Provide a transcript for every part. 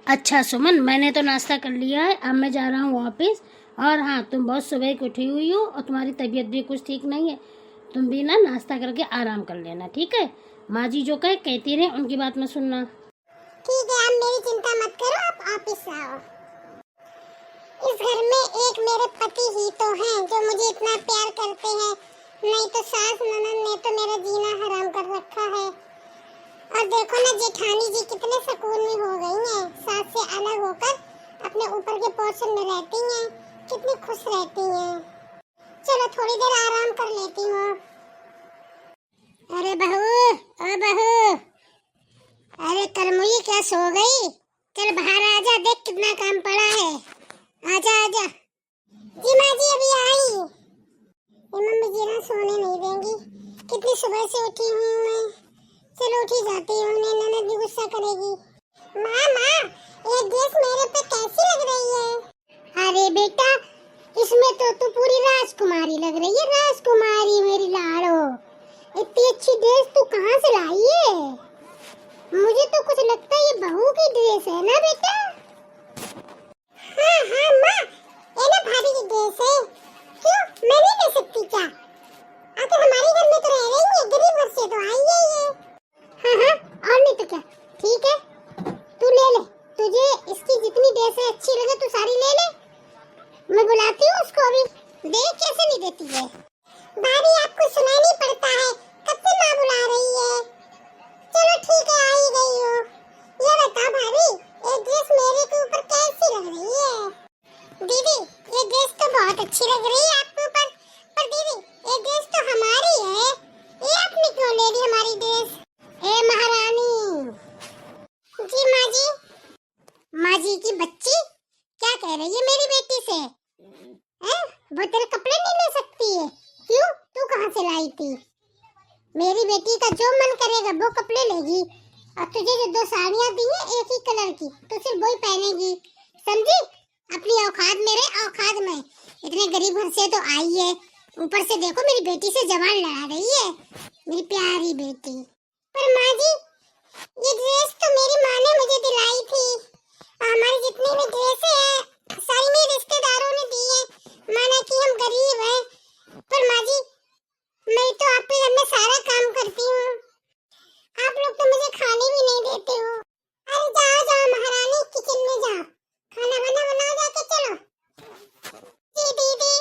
अच्छा सुमन, मैंने तो नाश्ता कर लिया है। अब मैं जा रहा हूँ ऑफिस। और हाँ, तुम बहुत सुबह की उठी हुई हो और तुम्हारी तबीयत भी कुछ ठीक नहीं है। तुम भी ना नाश्ता करके आराम कर लेना, ठीक है। माँ जी जो कहे कहती रहे, उनकी बात मत सुनना। ठीक है, आप मेरी चिंता मत करो, आप ऑफिस आओ। इस घर में एक मेरे पति ही तो हैं जो मुझे इतना प्यार करते हैं, नहीं तो सास ननद ने तो मेरा जीना हराम कर रखा है। और देखो ना, जेठानी जी कितने सुकून में हो गई हैं, सास से अलग होकर अपने ऊपर के पोर्शन में रहती हैं, कितनी खुश रहती हैं। चलो थोड़ी देर आराम कर लेती हूँ। अरे बहू, ओ बहू, अरे करमुई क्या सो गई? चल बाहर आजा, देख कितना काम पड़ा है। आजा आजा। जी माँ जी अभी आई। मम्मी जी ना सोने नहीं देंगी, कितनी सुबह से उठी हूँ मैं। चलो उठी जाती हूँ, ननद भी गुस्सा करेगी। माँ माँ, ये ड्रेस मेरे पे कैसी लग रही है? अरे बेटा, इसमें तो तू पूरी राजकुमारी लग रही है, राजकुमारी मेरी लाड़ो। इतनी अच्छी ड्रेस तू कहाँ से लाई है? मुझे तो कुछ लगता है ये बहू की ड्रेस है ना बेटा? हाँ हाँ माँ, ये ना भाभी की ड्रेस है। क्यों, मैं नहीं ले सकती क्या? आखिर हमारे घर में तो रह रही है, गरीब घर से तो आई है ये। हाँ हाँ, और नहीं तो क्या। ठीक है, तू ले ले, तुझे इसकी जितनी ड्रेसें अच्छी लगे तू सारी ले ले। मैं बुलाती हूँ उसको अभी, देख कैसे नहीं देती है। भाभी आपको सुनाई नहीं पड़ता है, कब से माँ बुला रही है। चलो ठीक है, आ ही गई हो। ये बताओ भाभी, ये ड्रेस मेरे के ऊपर कैसी लग रही है? दीदी, ये ड्रेस तो बहुत अच्छी लग रही है आपके ऊपर, पर दीदी ये ड्रेस तो हमारी है, ये आपने क्यों ले ली हमारी ड्रेस? ए महारानी। जी माँ जी। माँ जी की बच्ची क्या कह रही है मेरी बेटी से? हैं? वो तेरे कपड़े नहीं ले सकती है? क्यों, तू कहाँ से लाई थी? मेरी बेटी का जो मन करेगा वो कपड़े लेगी, और तुझे जो 2 साड़ियाँ दी हैं एक ही कलर की, तो सिर्फ वही पहनेगी, समझी? अपनी औकात में रहे, औकात में। इतने गरीब घर से तो आई है, ऊपर से देखो मेरी बेटी से जबान लड़ा रही है, मेरी प्यारी बेटी। पर माँ जी, ये ड्रेस तो मेरी माँ ने मुझे दिलाई थी। हमारी जितनी भी ड्रेसें हैं सारी मेरे रिश्तेदारों ने दी है, माना कि हम गरीब हैं। पर माँ जी, मैं तो आपके घर में सारा काम करती हूँ, आप लोग तो मुझे खाने भी नहीं देते हो। अरे जाओ जाओ महारानी, किचन में जाओ, खाना बना बनाओ जाके। चलो जी दीदी।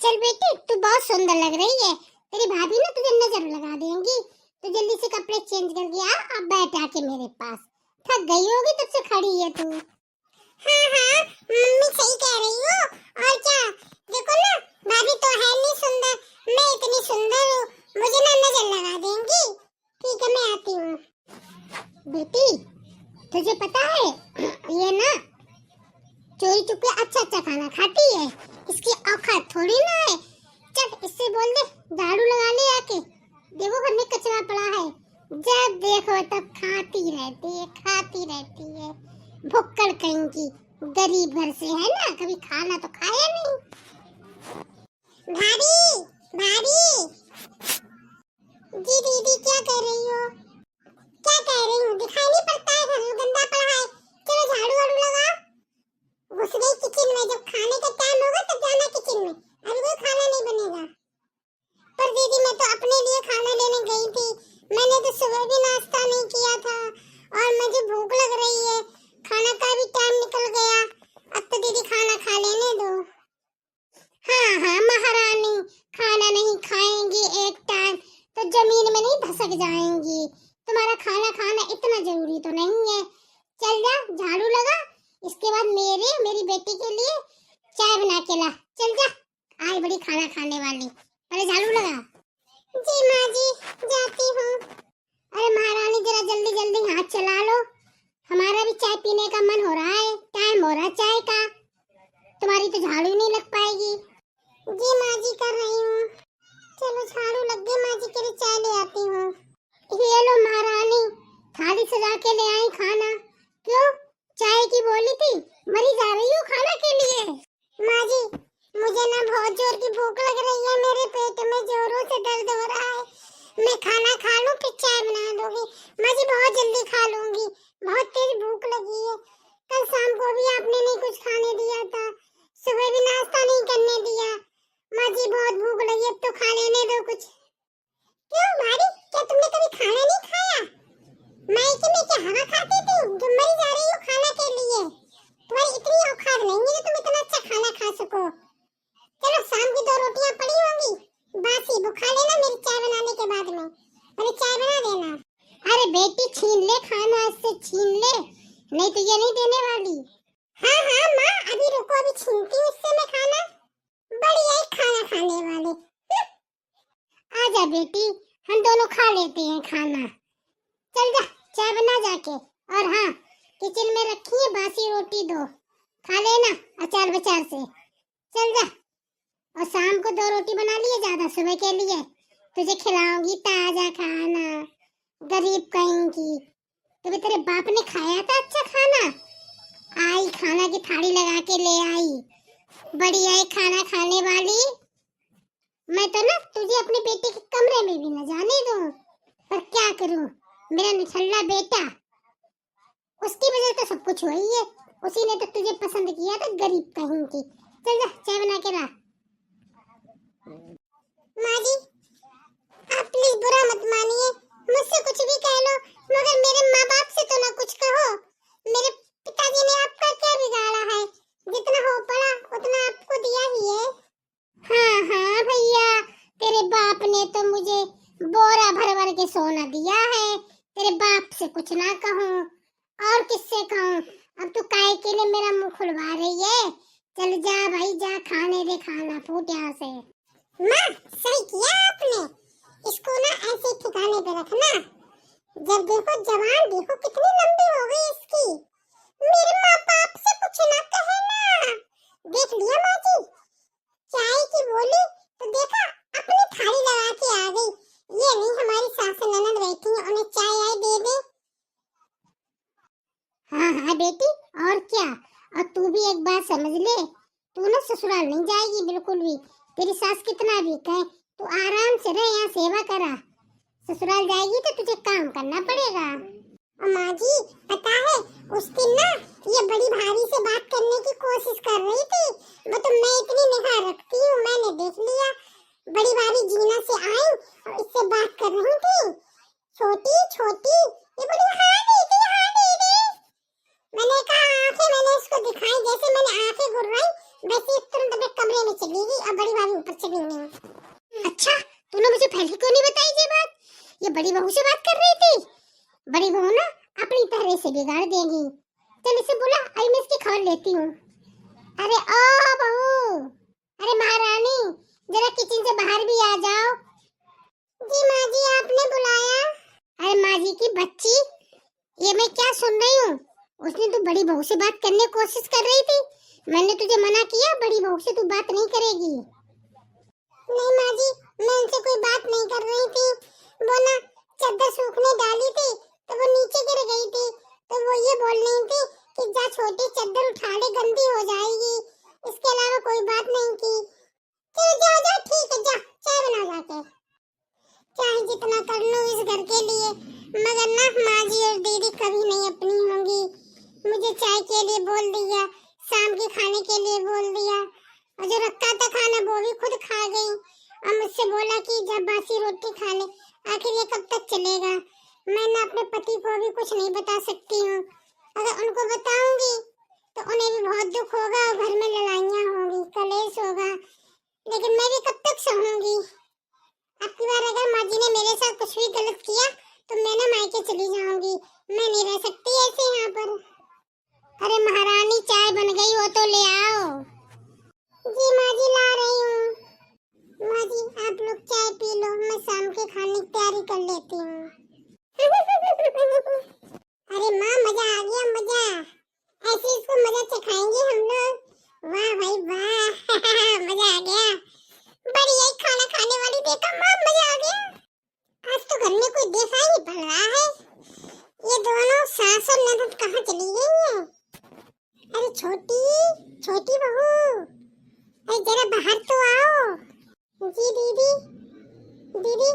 चल बेटी, तू बहुत सुंदर लग रही है, तेरी भाभी ना तुझे नजर लगा देंगी, तो जल्दी से कपड़े चेंज करके आ, अब बैठ आके मेरे पास। थक गई होगी तब से खड़ी है तू। हाँ हाँ, मम्मी सही कह रही हो। और क्या, देखो ना, भाभी तो है नहीं सुंदर, मैं इतनी सुंदर हूँ, मुझे ना नजर लगा देंगी। ठीक है, मैं आती हूँ। बेटी, तुझे पता है ये ना चोरी चुपके अच्छा अच्छा खाना खाती है, इसकी औकात थोड़ी ना है। चल इससे बोल दे झाड़ू लगा ले आके, देखो घर में कचरा पड़ा है, जब देखो तब खाती रहती है। भुक्कड़ कहीं की, गरीब घर से है ना, कभी खाना तो खाया नहीं। भाभी भाभी। जी दीदी, क्या कह रही हो? क्या कह रही हूँ, दिखाई नहीं पड़ता है, घर गंदा पड़ा है। चलो झाड़ू वाड़ू लगाओ। घुस गई किचन में, जब खाने का टाइम होगा तब जाना किचन में, अभी कोई खाना नहीं बनेगा। पर दीदी मैं तो अपने लिए खाना लेने गई थी, मैंने तो सुबह भी नाश्ता नहीं किया था, और मुझे भूख लग रही है, खाना का भी टाइम निकल गया। अब तो दीदी खाना खा लेने दो। हाँ हाँ महारानी, खाना नहीं खाएंगी एक टाइम तो जमीन में नहीं धसक जाएंगी, तुम्हारा खाना खाना इतना जरूरी तो नहीं है। चल जा, झाड़ू लगा, इसके बाद मेरी बेटी के लिए चाय बना के ला। चल जा, आज बड़ी खाना खाने वाली, पहले झाड़ू लगा। जी माँ जी, जाती हूँ। अरे महारानी, जरा जल्दी जल्दी हाथ चला लो, हमारा भी चाय पीने का मन हो रहा है, टाइम हो रहा है चाय का, तुम्हारी तो झाड़ू नहीं लग पाएगी। जी माँ जी, कर रही हूँ। चलो झाड़ू लग गई, माँ जी के लिए चाय ले आती हूँ। ये लो महारानी, थाली सजा के ले आई खाना। क्यों, चाय की बोली थी, मरी जा रही हूँ खाना के लिए। माँ जी, मुझे ना बहुत जोर की भूख लग रही है, मेरे पेट में जोरों से दर्द हो रहा है, मैं खाना खा लूँ फिर चाय बना दोगी? माँ जी बहुत जल्दी खा लूंगी, बहुत तेज भूख लगी है, नहीं तो ये नहीं देने वाली। हाँ हाँ माँ, अभी रुको, अभी छीनती हूँ इससे मैं खाना। बढ़िया है खाना खाने वाले। आजा बेटी, हम दोनों खा लेते हैं खाना। चल जा, चाय बना जाके। और हाँ, किचन में रखी है बासी रोटी, दो खा लेना अचार बचार से। चल जा। और शाम को 2 रोटी बना लिए ज्यादा, सुबह के लिए तुझे खिलाऊंगी ताजा खाना। गरीब कहीं की, तभी तेरे बाप ने खाया था अच्छा खाना। आई खाना की थाली लगा के ले आई, बढ़िया है खाना खाने वाली। मैं तो ना तुझे अपने बेटे के कमरे में भी न जाने दूं, पर क्या करूं, मेरा निठल्ला बेटा, उसकी वजह तो सब कुछ हुई है। उसी ने तो तुझे पसंद किया था, गरीब कहीं की। चल जा, चाय बना के ला। माँ जी, आप प्लीज बुरा मत मानिए, मुझसे कुछ भी कह लो, मगर मेरे माँ बाप से तो ना कुछ कहो। मेरे पिताजी ने आपका क्या बिगाड़ा है? जितना हो पड़ा उतना आपको दिया ही है। हाँ हाँ भैया, तेरे बाप ने तो मुझे बोरा भर भर के सोना दिया है। तेरे बाप से कुछ ना कहूँ और किससे कहूँ? अब तू काहे के लिए मेरा मुंह खुलवा रही है? चल जा भाई जा, खाने दे खाना, फूट यहाँ से। माँ, सही किया आपने, इसको ना ऐसे ठिकाने पे रखना। जब देखो जवान देखो कितनी लंबी हो गई इसकी। मेरे माँ बाप से कुछ ना कहे ना। देख लिया माँ जी, चाय की बोली तो देखा, अपनी थाली लगा के आ गई। ये नहीं हमारी सास ननद बैठी है, उन्हें चाय आए दे दे। हाँ हाँ बेटी, और क्या। और तू भी एक बात समझ ले, तू ना ससुराल नहीं जाएगी बिल्कुल भी। तेरी सास कितना भी कहे, तू आराम से रह, यहाँ सेवा करा। ससुराल जाएगी तो तुझे काम करना पड़ेगा। माँ जी, पता है उस दिन ना ये बड़ी भारी से बात करने की कोशिश कर रही थी। वो तो मैं इतनी निगाह रखती हूँ, मैंने देख लिया। बड़ी भारी जीना से आई और इससे बात कर रही थी। छोटी छोटी, ये बड़ी हाँ दीदी, हाँ दीदी। मैंने कहा आंखें मैंने इसको दिखाई, जैसे मैंने आंखें घुराई वैसे तुरंत अपने कमरे में चली गई और बड़ी भाभी ऊपर चली गई। अच्छा, तूने मुझे पहले क्यों नहीं बताई ये बात? ये बड़ी बहू से बात कर रही थी। बड़ी बहू ना अपनी तरह से बिगाड़ देगी। चल इसे बुला, अभी मैं इसकी खबर लेती हूँ। अरे ओ बहू, अरे महारानी, जरा किचन से बाहर भी आ जाओ। जी माँ जी, आपने बुलाया? अरे माँ जी की बच्ची, ये मैं क्या सुन रही हूँ? उसने तो बड़ी बहू से बात करने की कोशिश कर रही थी। मैंने तुझे मना किया, बड़ी बहू से तू बात नहीं करेगी। नहीं माँ जी, मैं उनसे कोई बात नहीं कर रही थी। वो ना चादर सूखने डाली थी तो वो नीचे गिर गई थी, तो वो ये बोल रही थी कि जा छोटी चादर उठा ले, गंदी हो जाएगी। इसके अलावा कोई बात नहीं की। चलो जाओ जाओ, ठीक है, जा चाय बना जाके। चाहे जितना कर लो इस घर के लिए, मगर ना माँ जी और दीदी कभी नहीं अपनी होंगी। मुझे चाय के लिए बोल दिया, शाम के खाने के लिए बोल दिया, और जो रखा था खाना वो भी खुद खा गई। और मुझसे बोला कि जब बासी रोटी खा ले। आखिर ये कब तक चलेगा? मैं ना अपने पति को भी कुछ नहीं बता सकती हूँ। अगर उनको बताऊंगी तो उन्हें भी बहुत दुख होगा और घर में लड़ाइयाँ होंगी, कलेश होगा। लेकिन मैं भी कब तक सहूंगी? अब की बार अगर माँ जी ने मेरे साथ कुछ भी गलत किया तो मैं ना मायके चली जाऊंगी। मैं नहीं रह सकती ऐसे यहाँ पर। अरे महारानी, चाय बन गई हो तो ले आओ। जी माँ जी, ला रही हूँ। माँ जी आप लोग चाय पी लो, मैं शाम के खाने की तैयारी कर लेती हूँ। अरे माँ, मजा आ गया, मजा। ऐसे इसको मजा चखाएंगे हम लोग। वाह भाई वाह, मजा आ गया। बढ़िया खाना खाने वाली देखा माँ, मजा आ गया। आज तो घर में कोई देखा ही पड़ रहा है। ये दोनों सास और ननद कहाँ चली गई हैं? अरे छोटी छोटी बहू, अरे जरा बाहर तो आओ। जी दीदी, दीदी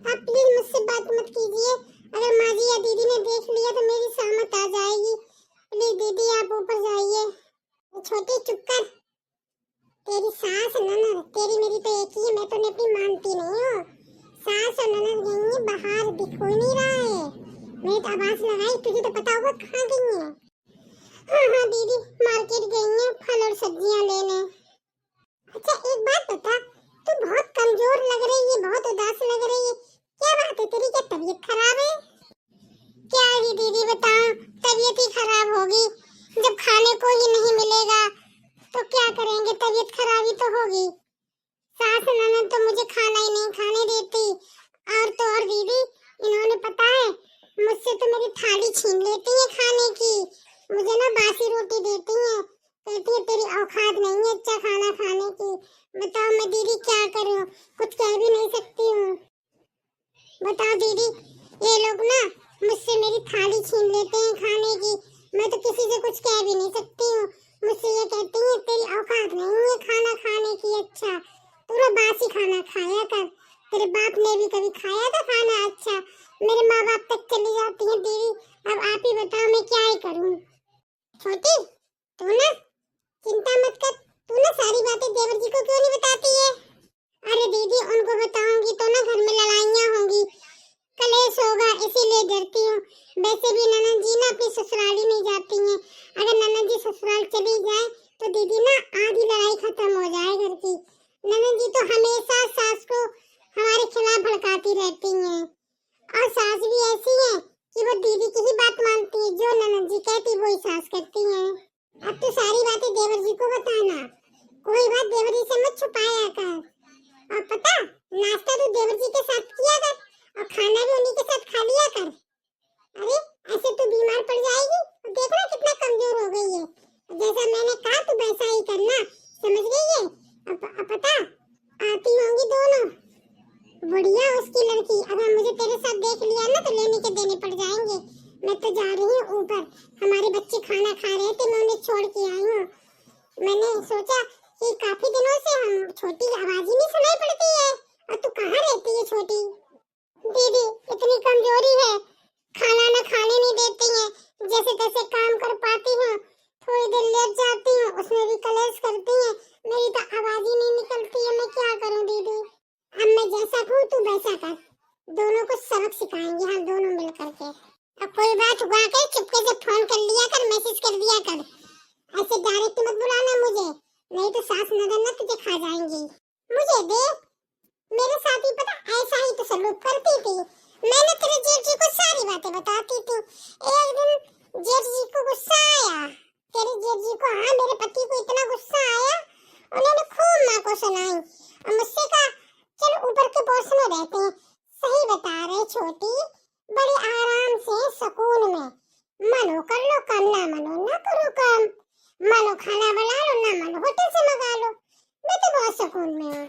आप प्लीज मुझसे बात मत कीजिए। अगर माँ जी या दीदी ने देख लिया तो मेरी सहमत आ जाएगी। प्लीज दीदी आप ऊपर जाइए। छोटी चुप कर। तेरी सास ननद, तेरी मेरी तो एक ही है, मैं तो अपनी मानती नहीं हूँ। सास और ननद गई है बाहर, दिख ही नहीं रहा है। मैं तो आवाज लगाई, तुझे तो पता होगा कहाँ गई है। हाँ हाँ दीदी, मार्केट गई है फल और सब्जियाँ लेने। अच्छा एक बात बता, तू बहुत कमजोर लग रही है, बहुत उदास लग रही है, क्या बात है तेरी? क्या तबीयत खराब है? क्या है दीदी बताओ, तबीयत ही खराब मुझे ना बासी रोटी देती हैं, कहती है तेरी औकात नहीं है अच्छा खाना खाने की। बताओ मैं दीदी क्या करूं, कुछ कह भी नहीं सकती हूँ। बताओ दीदी, ये लोग ना मुझसे मेरी थाली छीन लेते हैं खाने की, मैं तो किसी से कुछ कह भी नहीं सकती हूँ। मुझसे ये कहती हैं तेरी औकात नहीं है खाना खाने की, अच्छा तू ना बासी खाना खाया कर, तेरे बाप ने भी कभी खाया था खाना अच्छा। मेरे माँ बाप तक चली जाती है दीदी, अब आप ही बताओ मैं क्या ही करूं। छोटी तू ना चिंता मत कर, तू ना सारी बातें देवर जी को क्यों नहीं बताती है? अरे दीदी उनको बताऊंगी तो ना घर में लड़ाइयाँ होंगी, कलेश होगा, इसीलिए डरती हूँ। वैसे भी ननद जी ना अपनी ससुराली नहीं जाती हैं, अगर ननद जी ससुराल चली जाए तो दीदी ना आधी लड़ाई खत्म हो जाए घर की। ननद जी तो हमेशा सास को हमारे खिलाफ भड़काती रहती हैं, और सास भी ऐसी है कि वो दीदी की ही बात मानती है, जो ननद जी कहती वही सास करती हैं। अब तो सारी बातें देवर जी को बताना, कोई बात देवर जी से मत छुपाया कर। और पता नाश्ता तो देवर जी के साथ किया कर और खाना भी उन्हीं के साथ खा लिया कर। अरे ऐसे तो बीमार पड़ जाएगी, देखना कितना कमजोर हो गई है। जैसा मैंने कहा तू वैसा ही करना, समझ गई है? अब पता आती होंगी दोनों, बढ़िया उसकी लड़की। अगर मुझे तेरे साथ देख लिया ना तो लेने के देने पड़ जाएंगे। मैं तो जा रही हूँ ऊपर, हमारे बच्चे खाना खा रहे थे, मैं उन्हें छोड़ के आई हूँ। मैंने सोचा कि काफी दिनों से हम छोटी की आवाज ही नहीं सुनाई पड़ती है, और तू कहाँ रहती है छोटी? दीदी इतनी कमजोरी है, खाना न खाने नहीं देती हैं, जैसे तैसे काम कर पाती हूँ, थोड़ी देर लेट जाती हूँ उसमें भी कलेश करती हैं, मेरी तो आवाज ही नहीं निकलती है। मैं क्या करूँ दीदी? अब मैं जैसा कहूँ तू वैसा कर, दोनों को सबक सिखाएंगे हम दोनों मिल करके। अब कोई बात हुआ कर चुपके से फोन कर लिया कर, मैसेज कर दिया कर, ऐसे डायरेक्ट मत बुलाना मुझे, नहीं तो सास नजर न तुझे खा जाएंगी। मुझे देख मेरे साथ ही पता ऐसा ही तो सलूक करती थी, मैंने तेरे जेठ जी को सारी बातें बताती थी। एक दिन जेठ जी को गुस्सा आया, तेरे जेठ जी को, हाँ मेरे पति को इतना गुस्सा आया, उन्होंने खूब माँ को सुनाई और मुझसे कहा चल ऊपर के पोर्शन में रहते हैं। सही बता रहे छोटी, बड़े आराम से सुकून में, मनो कर लो काम, ना मनो ना करो काम, मनो खाना बना लो, ना मनो होटल से मंगा लो, मैं तो बहुत सुकून में हूँ।